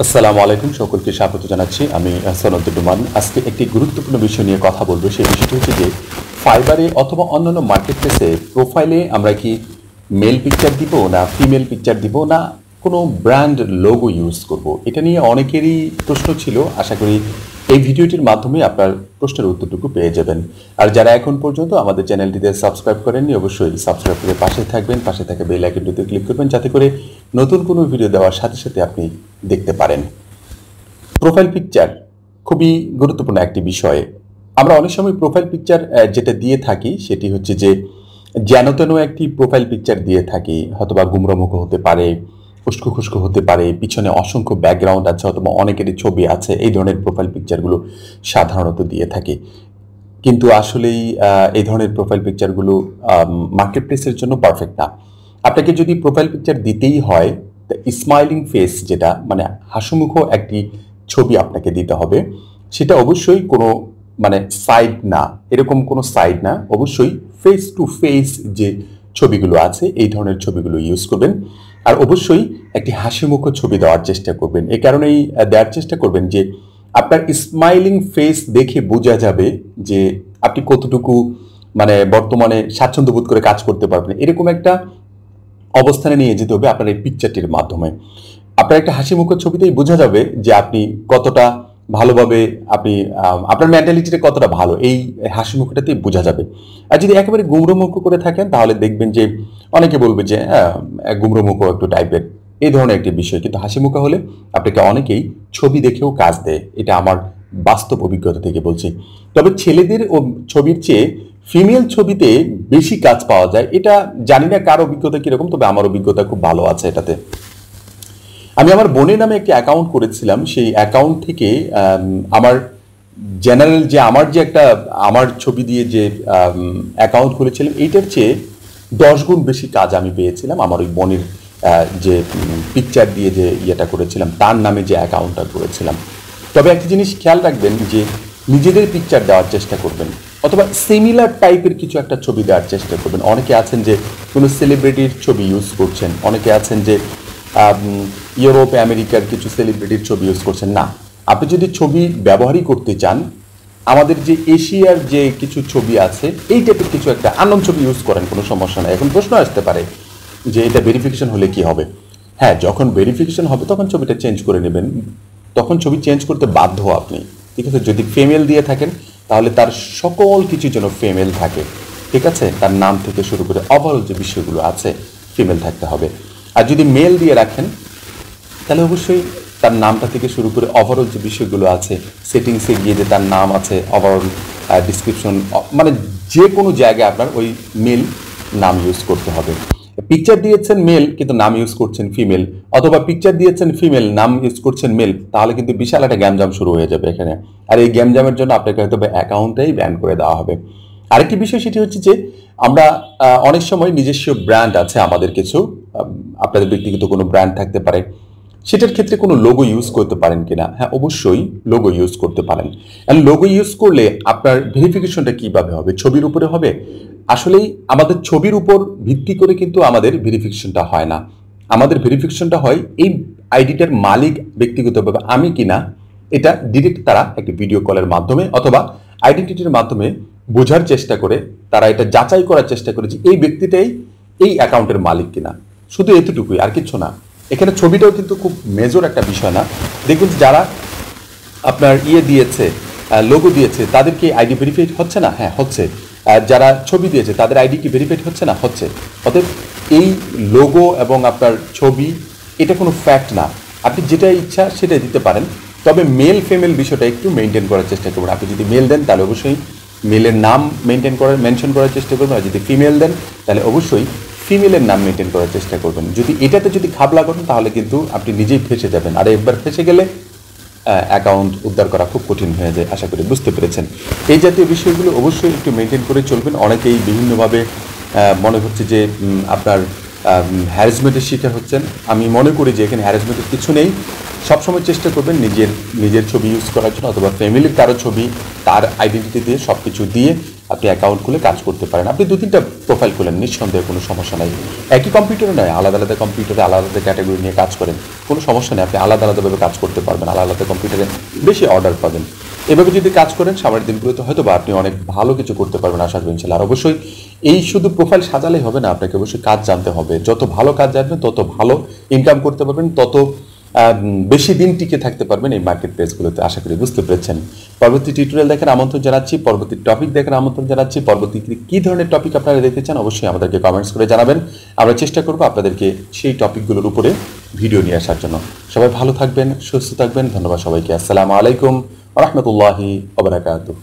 আসসালামু আলাইকুম, সকলকে স্বাগত জানাচ্ছি। আমি আহসান উদ্দিন নোমান। আজকে একটি গুরুত্বপূর্ণ বিষয় নিয়ে কথা বলবো। সেই বিষয়টি হচ্ছে যে ফাইবারে অথবা অন্যান্য মার্কেট প্লেসে প্রোফাইলে আমরা কি মেল পিকচার দিব না ফিমেল পিকচার দিব না কোনো ব্র্যান্ড লোগো ইউজ করব, এটা নিয়ে অনেকেরই প্রশ্ন ছিল। আশা করি এই ভিডিওটির মাধ্যমে আপনার প্রশ্নের উত্তরটুকু পেয়ে যাবেন। আর যারা এখন পর্যন্ত আমাদের চ্যানেলটিতে সাবস্ক্রাইব করেননি, অবশ্যই সাবস্ক্রাইব করে পাশে থাকবেন, পাশে থাকা বেল আইকনটিতে ক্লিক করবেন যাতে করে নতুন কোনো ভিডিও দেওয়ার সাথে সাথে আপনি দেখতে পারেন। প্রোফাইল পিকচার খুবই গুরুত্বপূর্ণ একটি বিষয়। আমরা অনেক সময় প্রোফাইল পিকচার যেটা দিয়ে থাকি সেটি হচ্ছে যে যেন তেন একটি প্রোফাইল পিকচার দিয়ে থাকি, হয়তোবা গুমরামুখ হতে পারে, উস্কো খুস্কো হতে পারে, পিছনে অসংখ্য ব্যাকগ্রাউন্ড আছে, অথবা অনেকেরই ছবি আছে, এই ধরনের প্রোফাইল পিকচারগুলো সাধারণত দিয়ে থাকে। কিন্তু আসলেই এই ধরনের প্রোফাইল পিকচারগুলো মার্কেট প্লেসের জন্য পারফেক্ট না। আপনাকে যদি প্রোফাইল পিকচার দিতেই হয়, স্মাইলিং ফেস, যেটা মানে হাসিমুখ একটি ছবি আপনাকে দিতে হবে, সেটা অবশ্যই কোনো মানে সাইড না, এরকম কোনো সাইড না, অবশ্যই ফেস টু ফেস যে ছবিগুলো আছে এই ধরনের ছবিগুলো ইউজ করবেন। আর অবশ্যই একটি হাসিমুখ ছবি দেওয়ার চেষ্টা করবেন। এই কারণেই দেওয়ার চেষ্টা করবেন যে আপনার স্মাইলিং ফেস দেখে বোঝা যাবে যে আপনি কতটুকু মানে বর্তমানে স্বাচ্ছন্দ্য বোধ করে কাজ করতে পারবেন, এরকম একটা অবস্থানে নিয়ে যেতে হবে আপনার এই পিকচারটির মাধ্যমে। আপনার একটা হাসি মুখের ছবিতেই বোঝা যাবে যে আপনি কতটা ভালোভাবে আপনি আপনার মেন্টালিটিটা কতটা ভালো, এই হাসি মুখটাতেই বোঝা যাবে। আর যদি একেবারে গুমরোমুখ করে থাকেন তাহলে দেখবেন যে অনেকে বলবে যে গুমরোমুখ একটু টাইপের, এই ধরনের একটি বিষয়। কিন্তু হাসি মুখা হলে আপনাকে অনেকেই ছবি দেখেও কাজ দেয়, এটা আমার বাস্তব অভিজ্ঞতা থেকে বলছি। তবে ছেলেদের ও ছবির চেয়ে ফিমেল ছবিতে বেশি কাজ পাওয়া যায়, এটা জানি না কার অভিজ্ঞতা কিরকম, তবে আমার অভিজ্ঞতা খুব ভালো আছে এটাতে। আমি আমার বোনের নামে একটি অ্যাকাউন্ট করেছিলাম, সেই অ্যাকাউন্ট থেকে আমার জেনারেল যে আমার ছবি দিয়ে যে অ্যাকাউন্ট খুলেছিলাম, এইটার চেয়ে 10 গুণ বেশি কাজ আমি পেয়েছিলাম আমার ওই বোনের যে পিকচার দিয়ে যে ইয়েটা করেছিলাম, তার নামে যে অ্যাকাউন্টটা করেছিলাম। তবে একটা জিনিস খেয়াল রাখবেন যে নিজেদের পিকচার দেওয়ার চেষ্টা করবেন, অথবা সিমিলার টাইপের কিছু একটা ছবি দেওয়ার চেষ্টা করবেন। অনেকে আছেন যে কোনো সেলিব্রিটির ছবি ইউজ করছেন, অনেকে আছেন যে ইউরোপ আমেরিকার কিছু সেলিব্রিটির ছবি ইউজ করছেন। না, আপনি যদি ছবি ব্যবহারই করতে চান, আমাদের যে এশিয়ার যে কিছু ছবি আছে এই টাইপের কিছু একটা আনন্দ ছবি ইউজ করেন, কোনো সমস্যা নাই। এখন প্রশ্ন আসতে পারে যে এটা ভেরিফিকেশন হলে কি হবে? হ্যাঁ, যখন ভেরিফিকেশন হবে তখন ছবিটা চেঞ্জ করে নেবেন, তখন ছবি চেঞ্জ করতে বাধ্য আপনি, ঠিক আছে? যদি ফিমেল দিয়ে থাকেন তাহলে তার সকল কিছু যেন ফিমেল থাকে, ঠিক আছে? তার নাম থেকে শুরু করে ওভারঅল যে বিষয়গুলো আছে ফিমেল থাকতে হবে। আর যদি মেল দিয়ে রাখেন তাহলে অবশ্যই তার নামটা থেকে শুরু করে ওভারঅল যে বিষয়গুলো আছে, সেটিংসে গিয়ে যে তার নাম আছে, ওভারঅল ডিসক্রিপশন, মানে যে কোনো জায়গায় আপনার ওই মেল নাম ইউজ করতে হবে। পিকচার দিয়েছেন মেল কিন্তু নাম ইউজ করছেন ফিমেল, অথবা পিকচার দিয়েছেন ফিমেল নাম ইউজ করছেন মেল, তাহলে কিন্তু বিশাল একটা গ্যামজাম শুরু হয়ে যাবে এখানে। আর এই গ্যামজামের জন্য আপনাকে হয়তো অ্যাকাউন্টটাই ব্যান করে দেওয়া হবে। আরেকটি বিষয় সেটি হচ্ছে যে আমরা অনেক সময় নিজস্ব ব্র্যান্ড আছে আমাদের কিছু, আপনাদের ব্যক্তিগত কোনো ব্র্যান্ড থাকতে পারে, সেটার ক্ষেত্রে কোনো লোগো ইউজ করতে পারেন কিনা? হ্যাঁ, অবশ্যই লোগো ইউজ করতে পারেন। আর লোগো ইউজ করলে আপনার ভেরিফিকেশনটা কিভাবে হবে? ছবির উপরে হবে? আসলেই আমাদের ছবির উপর ভিত্তি করে কিন্তু আমাদের ভেরিফিকেশনটা হয় না। আমাদের ভেরিফিকেশনটা হয় এই আইডিটার মালিক ব্যক্তিগতভাবে আমি কিনা, এটা ডিরেক্ট তারা একটি ভিডিও কলের মাধ্যমে অথবা আইডেন্টিটির মাধ্যমে বোঝার চেষ্টা করে, তারা এটা যাচাই করার চেষ্টা করে যে এই ব্যক্তিটাই এই অ্যাকাউন্টের মালিক কিনা। শুধু এতটুকুই, আর কিছু না। এখানে ছবিটাও কিন্তু খুব মেজর একটা বিষয় না। দেখুন যারা আপনার দিয়েছে, লোগো দিয়েছে, তাদের কি আইডি ভেরিফাইড হচ্ছে না? হ্যাঁ, হচ্ছে। যারা ছবি দিয়েছে তাদের আইডি কি ভেরিফাইড হচ্ছে না? হচ্ছে। অতএব এই লোগো এবং আপনার ছবি এটা কোনো ফ্যাক্ট না, আপনি যেটা ইচ্ছা সেটাই দিতে পারেন। তবে মেল ফিমেল বিষয়টা একটু মেনটেন করার চেষ্টা করবেন। আপনি যদি মেল দেন তাহলে অবশ্যই মেলের নাম মেনশন করার চেষ্টা করবেন, আর যদি ফিমেল দেন তাহলে অবশ্যই ফিমেলের নাম মেনটেন করার চেষ্টা করবেন। যদি এটাতে যদি খাবলা করেন তাহলে কিন্তু আপনি নিজেই ফেসে যাবেন, আর একবার ফেসে গেলে অ্যাকাউন্ট উদ্ধার করা খুব কঠিন হয়ে যায়। আশা করি বুঝতে পেরেছেন। এই জাতীয় বিষয়গুলো অবশ্যই একটু মেনটেন করে চলবেন। অনেকেই বিভিন্নভাবে মনে হচ্ছে যে আপনার হ্যারাসমেন্টের শিকার হচ্ছেন। আমি মনে করি যে এখানে হ্যারাসমেন্টের কিছু নেই। সবসময় চেষ্টা করবেন নিজের ছবি ইউজ করার জন্য, অথবা ফ্যামিলির কারো ছবি তার আইডেন্টিটি দিয়ে সব কিছু দিয়ে আপনি অ্যাকাউন্ট খুলে কাজ করতে পারেন। আপনি 2-3টা প্রোফাইল খুলেন, নিঃসন্দেহে কোনো সমস্যা নাই। একই কম্পিউটারে নয়, আলাদা আলাদা কম্পিউটারে আলাদা আলাদা ক্যাটাগরি নিয়ে কাজ করেন, কোনো সমস্যা নেই। আপনি আলাদা আলাদাভাবে কাজ করতে পারবেন, আলাদা আলাদা কম্পিউটারে বেশি অর্ডার পাবেন। এভাবে যদি কাজ করেন সামনের দিনগুলোতে হয়তো বা আপনি অনেক ভালো কিছু করতে পারবেন আশা করি ইনশাআল্লাহ। আর অবশ্যই এই শুধু প্রোফাইল সাজালেই হবে না, আপনাকে অবশ্যই কাজ জানতে হবে। যত ভালো কাজ জানবেন তত ভালো ইনকাম করতে পারবেন, তত বেশি দিন টিকে থাকতে পারবেন এই মার্কেট প্লেসগুলোতে। আশা করি বুঝতে পেরেছেন। পরবর্তী টিউটোরিয়াল দেখার আমন্ত্রণ জানাচ্ছি, পরবর্তী টপিক দেখার আমন্ত্রণ জানাচ্ছি। পরবর্তীতে কী ধরনের টপিক আপনারা দেখতে চান অবশ্যই আমাদেরকে কমেন্টস করে জানাবেন। আমরা চেষ্টা করবো আপনাদেরকে সেই টপিকগুলোর উপরে ভিডিও নিয়ে আসার জন্য। সবাই ভালো থাকবেন, সুস্থ থাকবেন। ধন্যবাদ সবাইকে। আসসালামু আলাইকুম ওয়া রাহমাতুল্লাহি ওয়া বারাকাতুহু।